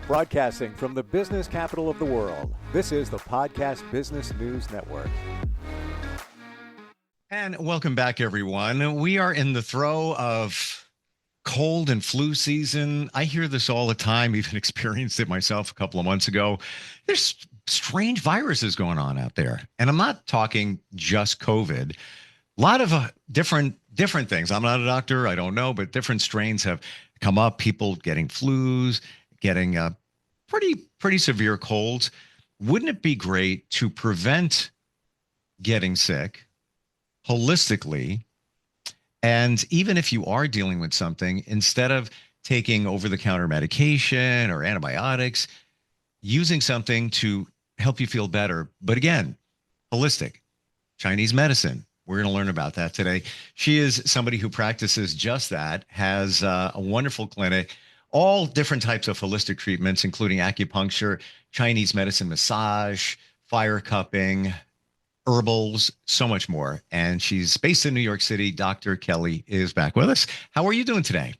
Broadcasting from the business capital of the world, this is the Podcast Business News Network. And welcome back, everyone. We are in the throe of cold and flu season. I hear this all the time, even experienced it myself a couple of months ago. There's strange viruses going on out there. And I'm not talking just COVID. A lot of different things. I'm not a doctor. I don't know, but different strains have come up. People getting flus, getting pretty severe colds. Wouldn't it be great to prevent getting sick holistically? And even if you are dealing with something, instead of taking over-the-counter medication or antibiotics, using something to help you feel better. But again, holistic, Chinese medicine. We're going to learn about that today. She is somebody who practices just that, has a wonderful clinic, all different types of holistic treatments, including acupuncture, Chinese medicine, massage, fire cupping, herbals, so much more. And she's based in New York City. Dr. Kelly is back with us. How are you doing today?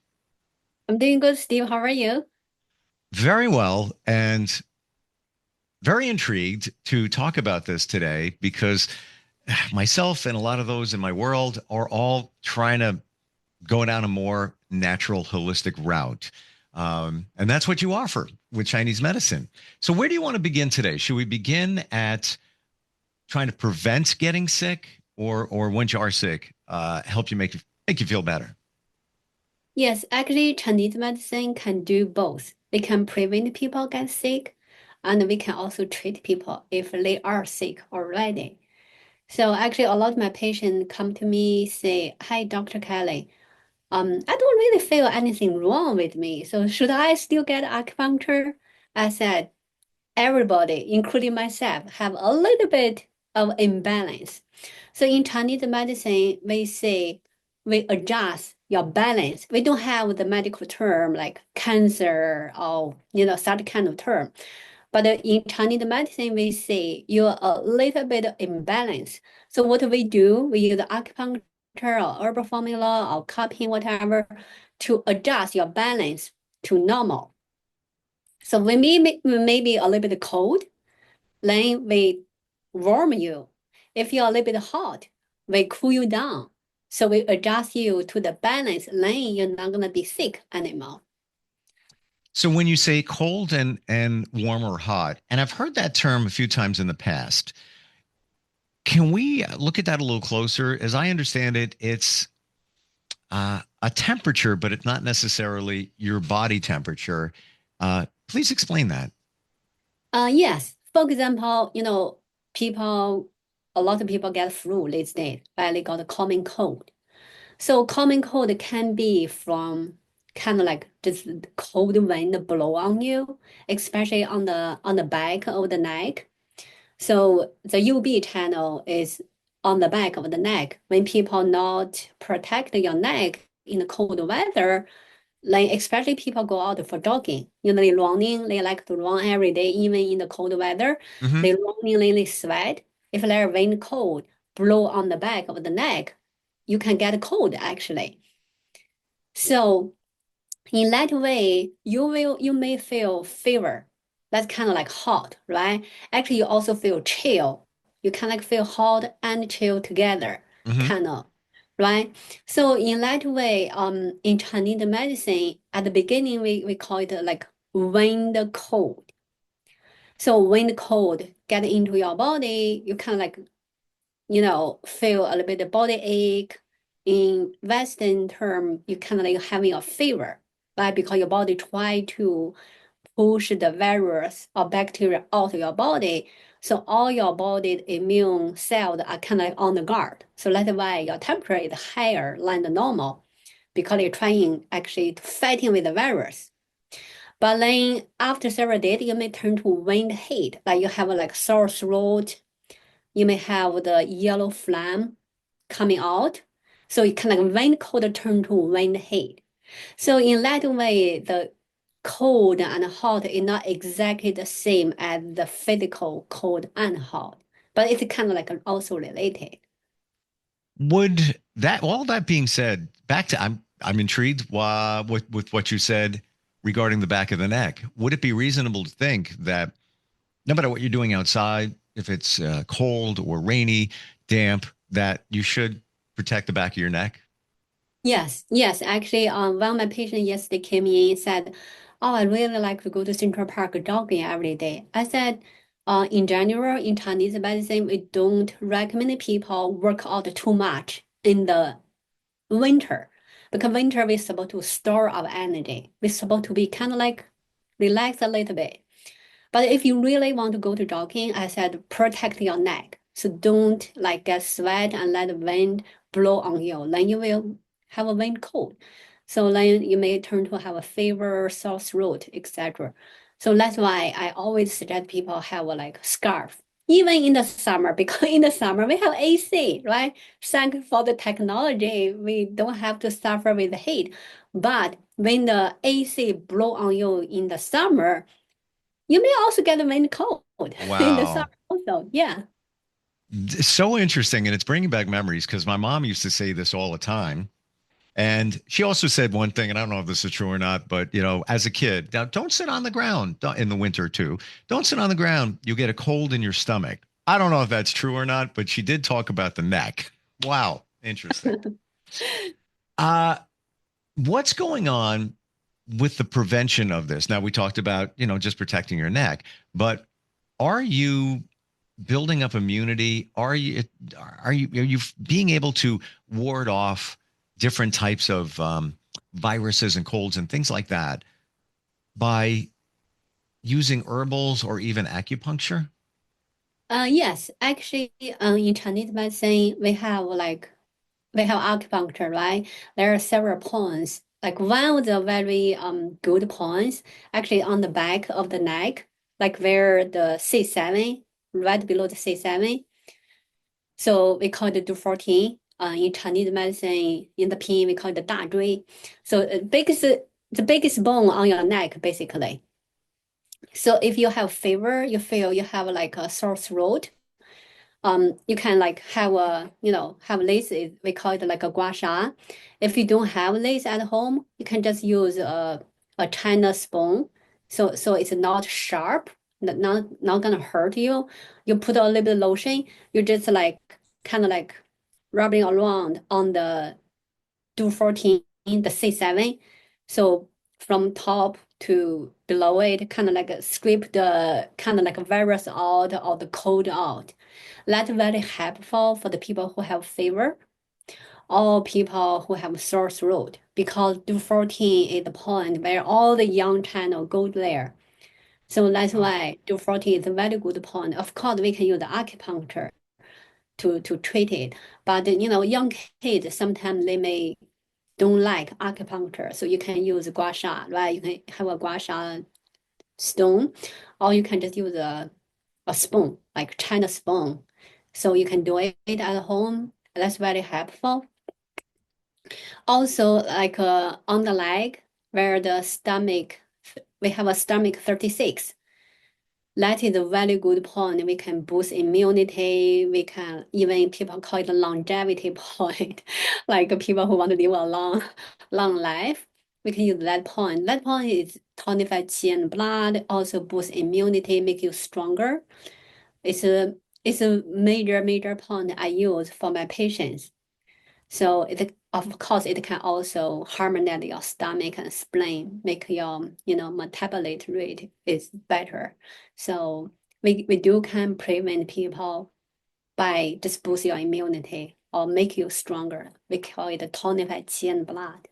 I'm doing good, Steve. How are you? Very well, and very intrigued to talk about this today because myself and a lot of those in my world are all trying to go down a more natural, holistic route. And that's what you offer with Chinese medicine. So where do you want to begin today? Should we begin at trying to prevent getting sick, or once you are sick, help you make you feel better? Yes, actually, Chinese medicine can do both. We can prevent people get sick, and we can also treat people if they are sick already. So actually, a lot of my patients come to me say, "Hi, Dr. Kelly, I don't really feel anything wrong with me. So should I still get acupuncture?" I said, everybody, including myself, have a little bit of imbalance. So in Chinese medicine, we say we adjust your balance. We don't have the medical term like cancer or such kind of term. But in Chinese medicine, we say you're a little bit imbalance. So what we do, we use acupuncture or herbal formula or cupping, whatever, to adjust your balance to normal. So when we may be a little bit cold, then we warm you. If you're a little bit hot, we cool you down. So we adjust you to the balance, then you're not going to be sick anymore. So when you say cold and warm or hot, and I've heard that term a few times in the past, can we look at that a little closer? As I understand it, it's a temperature, but it's not necessarily your body temperature. Please explain that. Yes. For example, a lot of people get flu these days, right? They got a common cold. So common cold can be from kind of like just cold wind blow on you, especially on the back of the neck. So the UV channel is on the back of the neck. When people not protect your neck in the cold weather, like especially people go out for jogging, they running, they like to run every day, even in the cold weather. Mm-hmm. They running, they sweat. If they're wind cold, blow on the back of the neck, you can get cold actually. So in that way, you may feel fever. That's kind of like hot, right? Actually, you also feel chill. You kind of like feel hot and chill together, kind of, right? So in that way, in Chinese medicine, at the beginning, we call it like wind cold. So wind cold get into your body, you kind of like, feel a little bit of body ache. In Western term, you kind of like having a fever, right? Because your body try to push the virus or bacteria out of your body. So all your body's immune cells are kind of like on the guard. So that's why your temperature is higher than the normal, because you're trying actually to fighting with the virus. But then after several days, you may turn to wind heat, like you have like sore throat. You may have the yellow flame coming out. So it kind of like wind cold turn to wind heat. So in that way, the cold and hot is not exactly the same as the physical cold and hot, but it's kind of like also related. Would that, all that being said, back to I'm intrigued with what you said. regarding the back of the neck. Would it be reasonable to think that no matter what you're doing outside, if it's cold or rainy, damp, that you should protect the back of your neck? Yes, yes. Actually, one of my patients yesterday came in and said, "Oh, I really like to go to Central Park jogging every day." I said, in general, in Chinese medicine, we don't recommend people work out too much in the winter because winter we're supposed to store our energy. We're supposed to be kind of like relax a little bit. But if you really want to go to jogging, I said protect your neck. So don't like get sweat and let the wind blow on you. Then you will have a wind cold. So then you may turn to have a fever, sore throat, etc. So that's why I always suggest people have a like scarf. Even in the summer, because in the summer we have AC, right? Thank for the technology, we don't have to suffer with the heat. But when the AC blow on you in the summer, you may also get a wind cold in the summer Wow. also. Yeah. So interesting. And it's bringing back memories because my mom used to say this all the time. And she also said one thing, and I don't know if this is true or not, but as a kid, now don't sit on the ground in the winter too. Don't sit on the ground. You get a cold in your stomach. I don't know if that's true or not, but she did talk about the neck. Wow, interesting. Uh, what's going on with the prevention of this? Now we talked about, just protecting your neck, but are you building up immunity? Are you being able to ward off different types of viruses and colds and things like that by using herbals or even acupuncture? Yes, actually, in Chinese medicine, we have acupuncture, right? There are several points. Like one of the very good points, actually on the back of the neck, like where the C7, right below the C7. So we call it 214. In Chinese medicine, in the pinyin, we call it the 大椎. So the biggest bone on your neck, basically. So if you have fever, you feel you have like a sore throat, you can like have have this, we call it like a gua sha. If you don't have this at home, you can just use a China spoon. So it's not sharp, not gonna hurt you. You put a little bit of lotion, you just like kind of like rubbing around on the 214, the C7. So from top to below it, kind of like scrape the kind of like a virus out or the cold out. That's very helpful for the people who have fever or people who have sore throat because 214 is the point where all the young channel go there. So that's Wow. why 214 is a very good point. Of course, we can use the acupuncture to treat it, but young kids sometimes they may don't like acupuncture, so you can use gua sha, right? You can have a gua sha stone, or you can just use a spoon, like China spoon. So you can do it at home. That's very helpful. Also, like on the leg, where the stomach, we have a stomach 36. That is a very good point. We can boost immunity. We can even people call it a longevity point, like people who want to live a long life. We can use that point. That point is tonify qi and blood, also boost immunity, make you stronger. It's a major point I use for my patients. So of course it can also harmonize your stomach and spleen, make your metabolic rate is better. So we do can prevent people by just boost your immunity or make you stronger. We call it tonify qi and blood.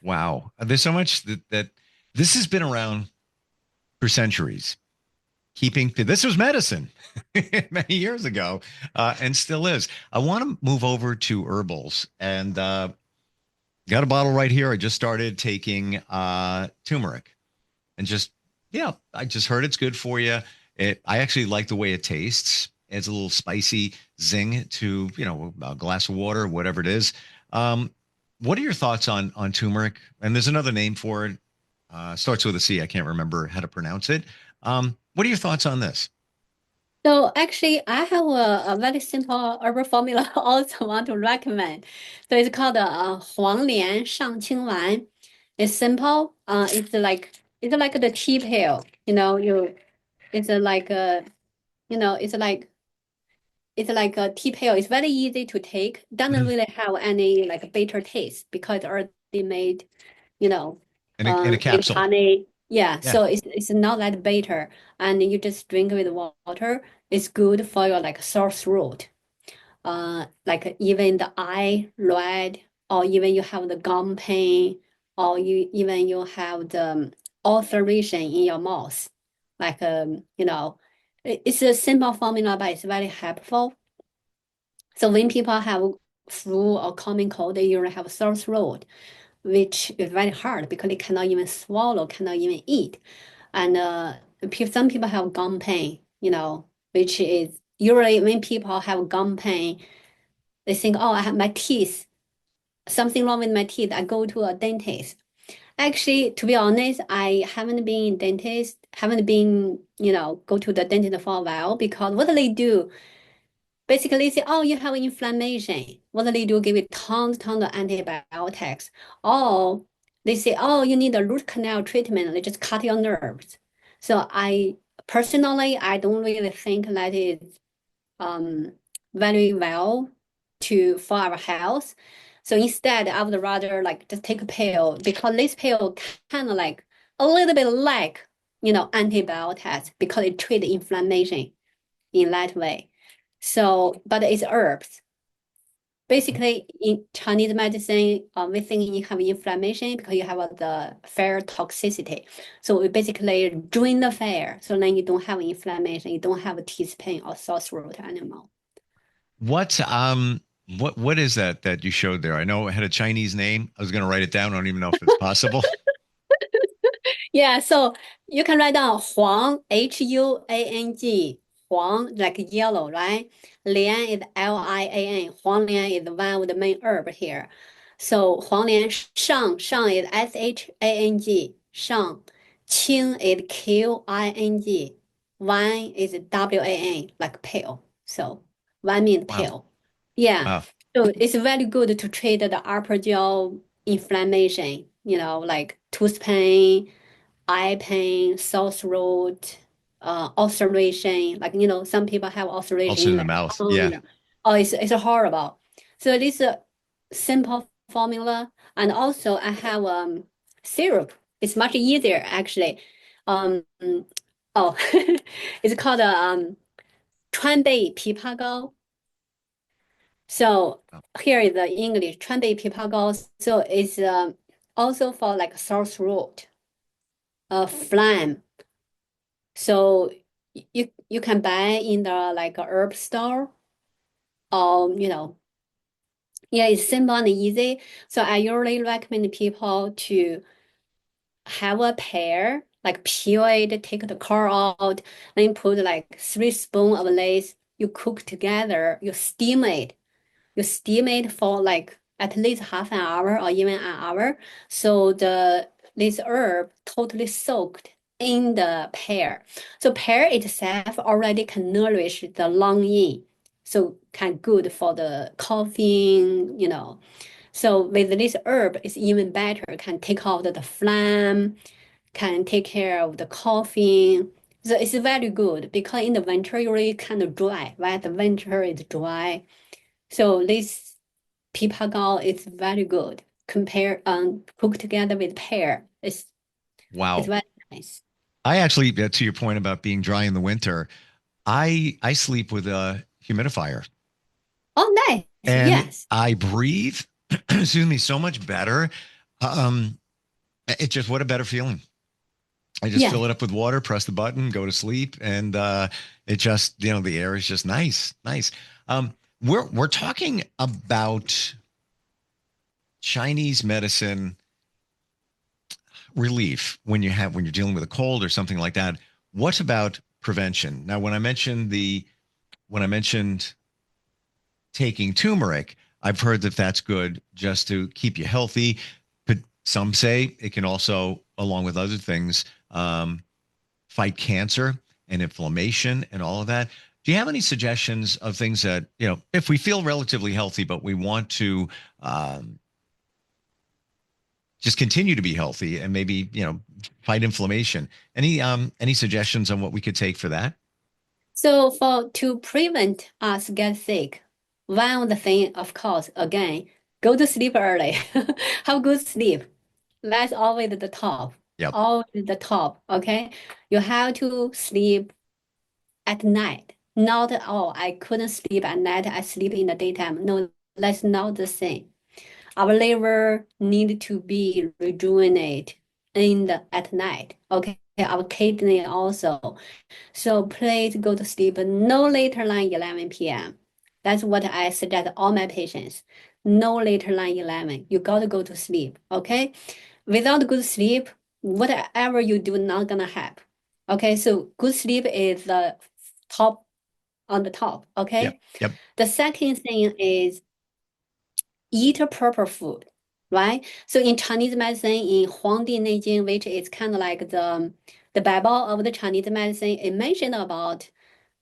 Wow. There's so much that this has been around for centuries. Keeping this was medicine many years ago, and still is. I want to move over to herbals, and got a bottle right here. I just started taking turmeric, and I just heard it's good for you. I actually like the way it tastes. It's a little spicy zing to a glass of water, whatever it is. What are your thoughts on turmeric? And there's another name for it. Starts with a C. I can't remember how to pronounce it. What are your thoughts on this? So actually, I have a very simple herbal formula I also want to recommend. So it's called 黄连上清丸. It's simple. It's like the tea pill. You know, it's like a you know it's like a tea pill. It's very easy to take. Doesn't Mhm. really have any like bitter taste because it's already made, you know, In a in capsule. honey. Yeah, Yeah. so it's not that bitter, and you just drink with water. It's good for your like sore throat. Like even the eye red, or even you have the gum pain, or you have the ulceration in your mouth. Like it's a simple formula, but it's very helpful. So when people have flu or common cold, they usually have sore throat, which is very hard because they cannot even swallow, cannot even eat. And some people have gum pain, which is usually when people have gum pain, they think, oh, I have my teeth, something wrong with my teeth. I go to a dentist. Actually, to be honest, I haven't been dentist, haven't been, go to the dentist for a while because what do they do? Basically, they say, oh, you have inflammation. What do they do? Give you tons of antibiotics. Or they say, oh, you need a root canal treatment. They just cut your nerves. So I don't really think that is um, very well for our health. So instead, I would rather like just take a pill because this pill kind of like a little bit like antibiotics because it treats inflammation in that way. So, but it's herbs. Basically, in Chinese medicine, we think you have inflammation because you have the fair toxicity. So we basically drain the fair, so then you don't have inflammation, you don't have a teeth pain or sore throat anymore. What is that you showed there? I know it had a Chinese name. I was going to write it down. I don't even know if it's possible. Yeah, so you can write down Huang, Huang, Huang, like yellow, right? Lian is Lian. Huang Lian is one of the main herb here. So Huang Lian Shang is Shang, Shang. Qing is Qing. Wan is Wan, like pale. So Wan means Wow. pale. Yeah. Wow. So it's very good to treat the upper jaw inflammation, like tooth pain, eye pain, sore throat, ulceration. Like, some people have ulceration Also in in the their mouth. tongue. Yeah. Oh, it's horrible. So this is a simple formula. And also I have syrup. It's much easier actually. Um, oh, it's called川贝枇杷膏. So Oh, here is the English 川贝枇杷膏. So it's also for like sore throat, phlegm. So you can buy in the like a herb store or yeah, it's simple and easy. So I usually recommend people to have a pear, like peel it, take the core out, then put like 3 spoons of this. You cook together, you steam it. You steam it for like at least half an hour or even an hour. So this herb totally soaked in the pear. So pear itself already can nourish the lung yin. So kind of good for the coughing. So with this herb, it's even better. Can take out the phlegm, can take care of the coughing. So it's very good because in the winter you're really kind of dry, right? The winter is dry. So this pipagao is very good. Compare cook together with pear. It's wow. very nice. I actually, to your point about being dry in the winter, I sleep with a humidifier Oh, nice. and Yes. I breathe, excuse me, so much better. Um, it just what a better feeling. I just Yes. fill it up with water, press the button, go to sleep, and it just the air is just nice, nice. We're talking about Chinese medicine relief when you're dealing with a cold or something like that. What about prevention? Now, when I mentioned taking turmeric, I've heard that that's good just to keep you healthy. But some say it can also, along with other things, fight cancer and inflammation and all of that. Do you have any suggestions of things that, if we feel relatively healthy, but we want to just continue to be healthy and maybe, fight inflammation. Any suggestions on what we could take for that? So to prevent us get sick, one of the thing, of course, again, go to sleep early. Have good sleep. That's always the top. Yep. Always the top. Okay. You have to sleep at night. Not, oh, I couldn't sleep at night. I sleep in the daytime. No, that's not the same. Our liver need to be rejuvenate at night. Okay. Our kidney also. So please go to sleep no later than 11 p.m. That's what I suggest all my patients. No later than 11. You got to go to sleep. Okay. Without good sleep, whatever you do not gonna help. Okay. So good sleep is the top on the top. Okay. Yep. Yep. The second thing is eat proper food, right? So in Chinese medicine, in Huangdi Neijing, which is kind of like the Bible of the Chinese medicine, it mentioned about,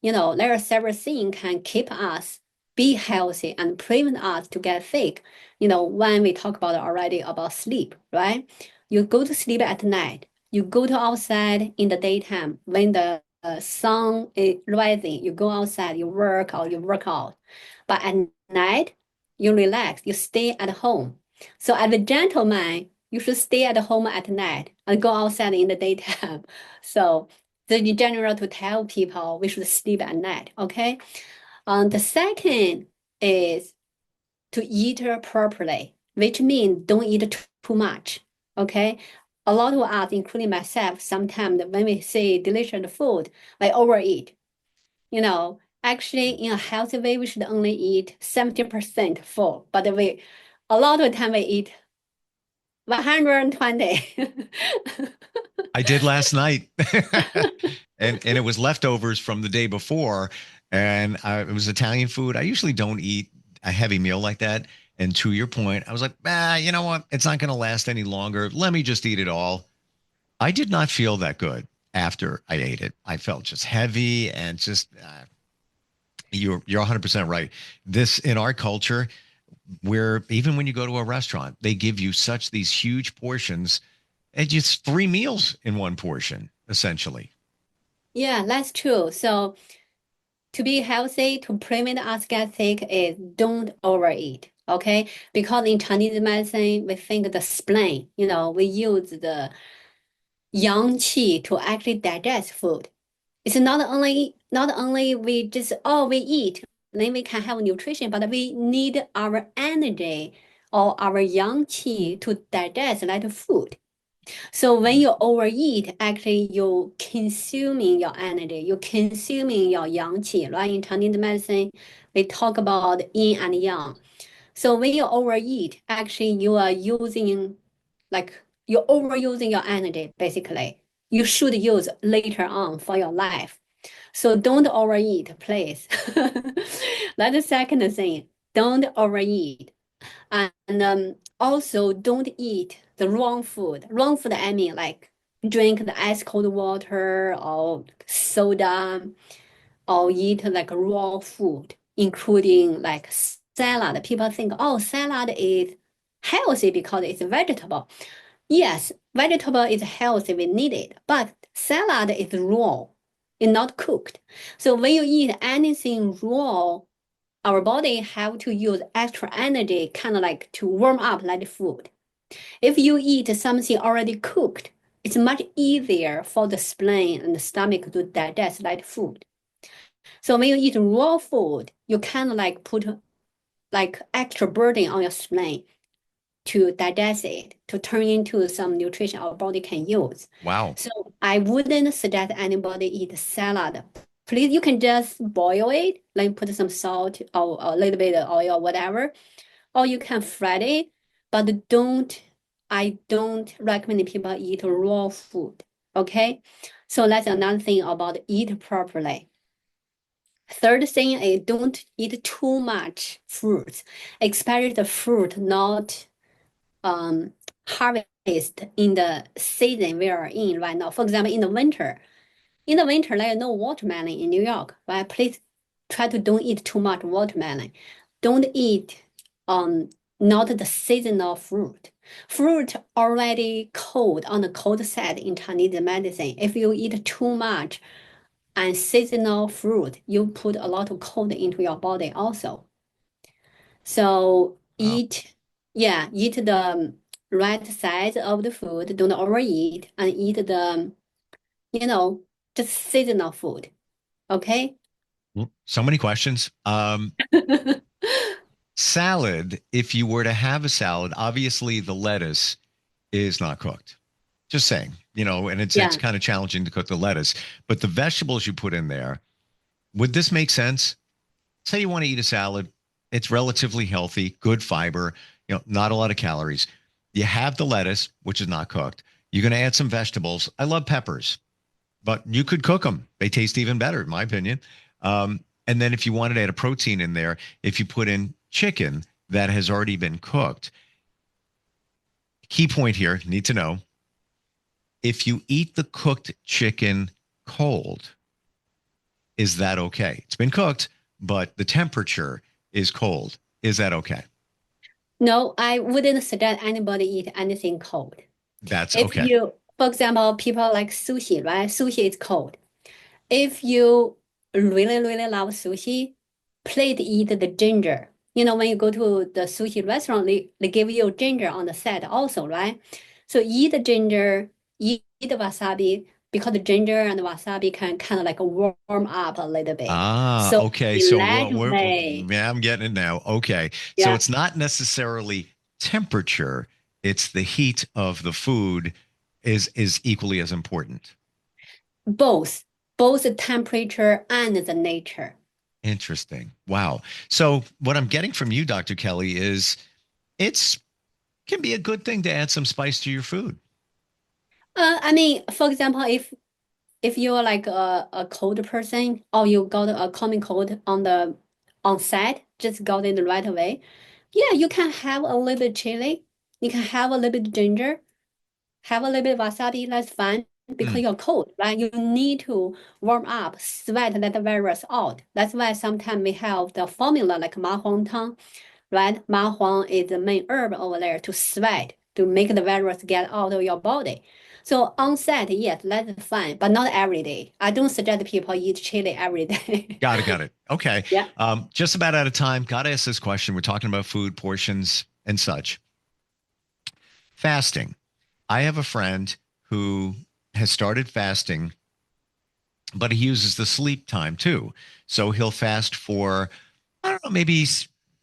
there are several things can keep us be healthy and prevent us to get sick. When we talk about already about sleep, right? You go to sleep at night. You go to outside in the daytime when the sun is rising. You go outside, you work or you work out. But at night, you relax, you stay at home. So as a gentleman, you should stay at home at night and go outside in the daytime. So in general, to tell people we should sleep at night, okay? The second is to eat properly, which means don't eat too much, okay? A lot of us, including myself, sometimes when we see delicious food, I overeat. Actually, in a healthy way, we should only eat 70% full, but a lot of time we eat 120. I did last night, and it was leftovers from the day before, and it was Italian food. I usually don't eat a heavy meal like that. And to your point, I was like, you know what? It's not going to last any longer. Let me just eat it all. I did not feel that good after I ate it. I felt just heavy and just. You're 100% right. This in our culture, where even when you go to a restaurant, they give you these huge portions, and just 3 meals in one portion, essentially. Yeah, that's true. So to be healthy, to prevent us get sick is don't overeat, okay? Because in Chinese medicine, we think the spleen, we use the yang qi to actually digest food. It's not only we just, we eat, then we can have nutrition, but we need our energy or our yang qi to digest that food. So when you overeat, actually you're consuming your energy, you're consuming your yang qi, right? In Chinese medicine, we talk about yin and yang. So when you overeat, actually you're overusing your energy, basically. You should use later on for your life. So don't overeat, please. That's the second thing. Don't overeat. And also don't eat the wrong food. Wrong food, I mean like drink the ice cold water or soda or eat like raw food, including like salad. People think, oh, salad is healthy because it's vegetable. Yes, vegetable is healthy, we need it, but salad is raw, it's not cooked. So when you eat anything raw, our body have to use extra energy kind of like to warm up that food. If you eat something already cooked, it's much easier for the spleen and the stomach to digest that food. So when you eat raw food, you kind of like put like extra burden on your spleen to digest it, to turn into some nutrition our body can use. Wow. So I wouldn't suggest anybody eat salad. Please, you can just boil it, like put some salt or a little bit of oil or whatever, or you can fry it, but I don't recommend people eat raw food, okay? So that's another thing about eat properly. Third thing is don't eat too much fruits, especially the fruit not harvest in the season we are in right now. For example, in the winter, there is no watermelon in New York, right? Please try to don't eat too much watermelon. Don't eat not the seasonal fruit. Fruit already cold on the cold side in Chinese medicine. If you eat too much and seasonal fruit, you put a lot of cold into your body also. So Oh, eat the right size of the food. Don't overeat and eat the, you know, just seasonal food. Okay? so many questions. Salad, if you were to have a salad, obviously the lettuce is not cooked. Just saying, and it's Yeah. kind of challenging to cook the lettuce, but the vegetables you put in there, would this make sense? Say you want to eat a salad, it's relatively healthy, good fiber, not a lot of calories. You have the lettuce, which is not cooked. You're going to add some vegetables. I love peppers, but you could cook them. They taste even better, in my opinion. And then if you wanted to add a protein in there, if you put in chicken that has already been cooked, key point here, need to know, if you eat the cooked chicken cold, is that okay? It's been cooked, but the temperature is cold. Is that okay? No, I wouldn't suggest anybody eat anything cold. That's If okay. you, for example, people like sushi, right? Sushi is cold. If you really, really love sushi, please eat the ginger. When you go to the sushi restaurant, they give you ginger on the set also, right? So eat the ginger, eat the wasabi, because the ginger and the wasabi can kind of like warm up a little bit. Ah, So okay. in So that way, yeah, I'm getting it now. Okay. So yeah, it's not necessarily temperature, it's the heat of the food is equally as important. both, both the temperature and the nature. Interesting. Wow. So what I'm getting from you, Dr. Kelly, is it's can be a good thing to add some spice to your food. I mean, for example, if you're like a cold person or you got a common cold on set, just got it the right away. Yeah, you can have a little bit chili. You can have a little bit ginger, have a little bit wasabi. That's fine because Mm. you're cold, right? You need to warm up, sweat that virus out. That's why sometimes we have the formula like ma huang tang, right? Ma huang is the main herb over there to sweat, to make the virus get out of your body. So on set, yes, that's fine, but not every day. I don't suggest people eat chili every day. Got it. Okay. Yeah. Just about out of time. Got to ask this question. We're talking about food portions and such. Fasting. I have a friend who has started fasting, but he uses the sleep time too. So he'll fast for, I don't know, maybe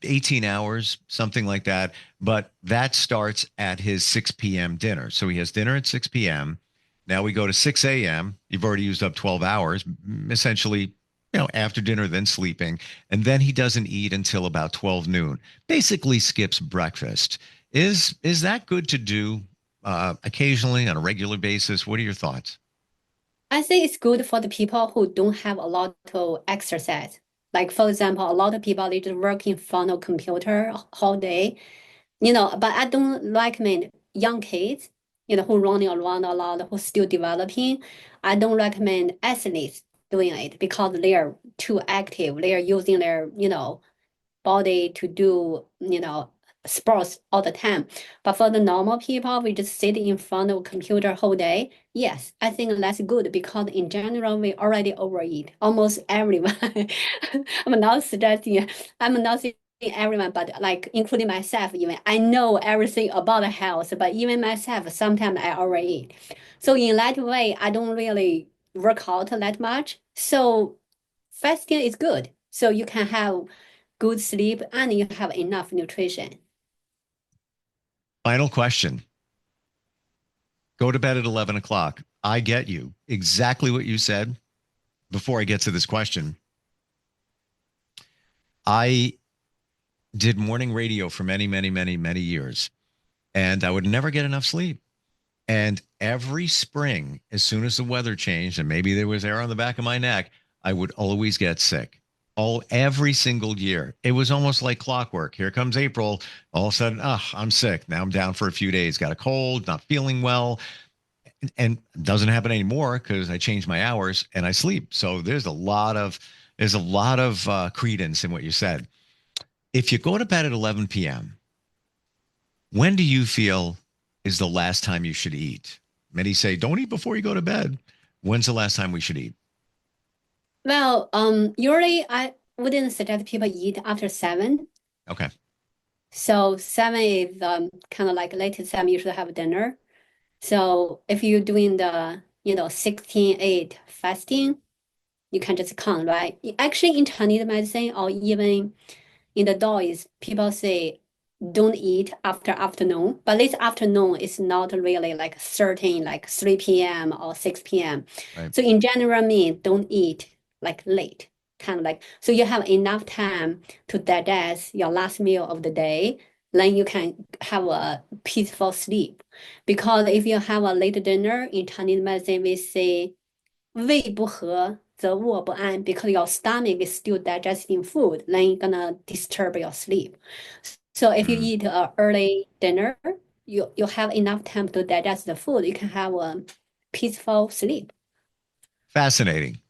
18 hours, something like that. But that starts at his 6 p.m. dinner. So he has dinner at 6 p.m. Now we go to 6 a.m. You've already used up 12 hours, essentially, after dinner, then sleeping. And then he doesn't eat until about 12 noon, basically skips breakfast. Is that good to do occasionally on a regular basis? What are your thoughts? I think it's good for the people who don't have a lot of exercise. Like for example, a lot of people they just work in front of computer all day, but I don't recommend young kids, who running around a lot, who still developing. I don't recommend athletes doing it because they are too active. They are using their, body to do, sports all the time. But for the normal people, we just sit in front of a computer whole day. Yes, I think that's good because in general, we already overeat. Almost everyone. I'm not suggesting, I'm not saying everyone, but like including myself, even I know everything about health, but even myself, sometimes I overeat. So in that way, I don't really work out that much. So fasting is good. So you can have good sleep and you have enough nutrition. Final question. Go to bed at 11 o'clock. I get you. Exactly what you said. Before I get to this question, I did morning radio for many, many, many, many years, and I would never get enough sleep. And every spring, as soon as the weather changed, and maybe there was hair on the back of my neck, I would always get sick. Every single year. It was almost like clockwork. Here comes April. All of a sudden, I'm sick. Now I'm down for a few days. Got a cold, not feeling well. And it doesn't happen anymore because I changed my hours and I sleep. So there's a lot of credence in what you said. If you go to bed at 11 p.m., When do you feel is the last time you should eat? Many say, don't eat before you go to bed. When's the last time we should eat? Well, usually I wouldn't suggest people eat after 7. Okay. So 7 is kind of like latest time you should have dinner. So if you're doing the 16-8 fasting, you can just count, right? Actually, in Chinese medicine or even in the Taoist, people say don't eat after afternoon, but this afternoon is not really like certain, like 3 p.m. or 6 p.m. Right. So in general, mean don't eat like late, kind of like so you have enough time to digest your last meal of the day. Then you can have a peaceful sleep. Because if you have a late dinner in Chinese medicine, we say 胃不和则卧不安 because your stomach is still digesting food, then you're gonna disturb your sleep. So if you eat a early dinner, you have enough time to digest the food. You can have a peaceful sleep. Fascinating.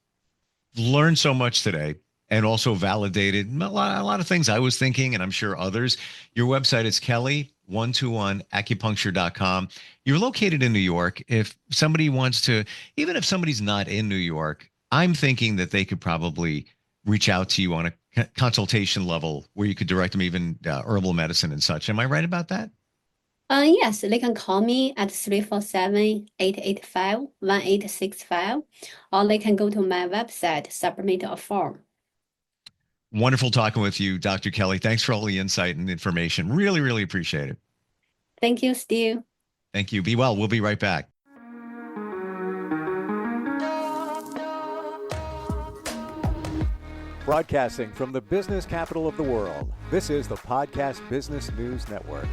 Learned so much today and also validated a lot of things I was thinking, and I'm sure others. Your website is Kelly121acupuncture.com. You're located in New York. If somebody wants to, even if somebody's not in New York, I'm thinking that they could probably reach out to you on a consultation level where you could direct them even herbal medicine and such. Am I right about that? Yes, they can call me at 347-885-1865, or they can go to my website, submit a form. Wonderful talking with you, Dr. Kelly. Thanks for all the insight and information. Really, really appreciate it. Thank you, Steve. Thank you. Be well. We'll be right back. Broadcasting from the business capital of the world, this is the Podcast Business News Network.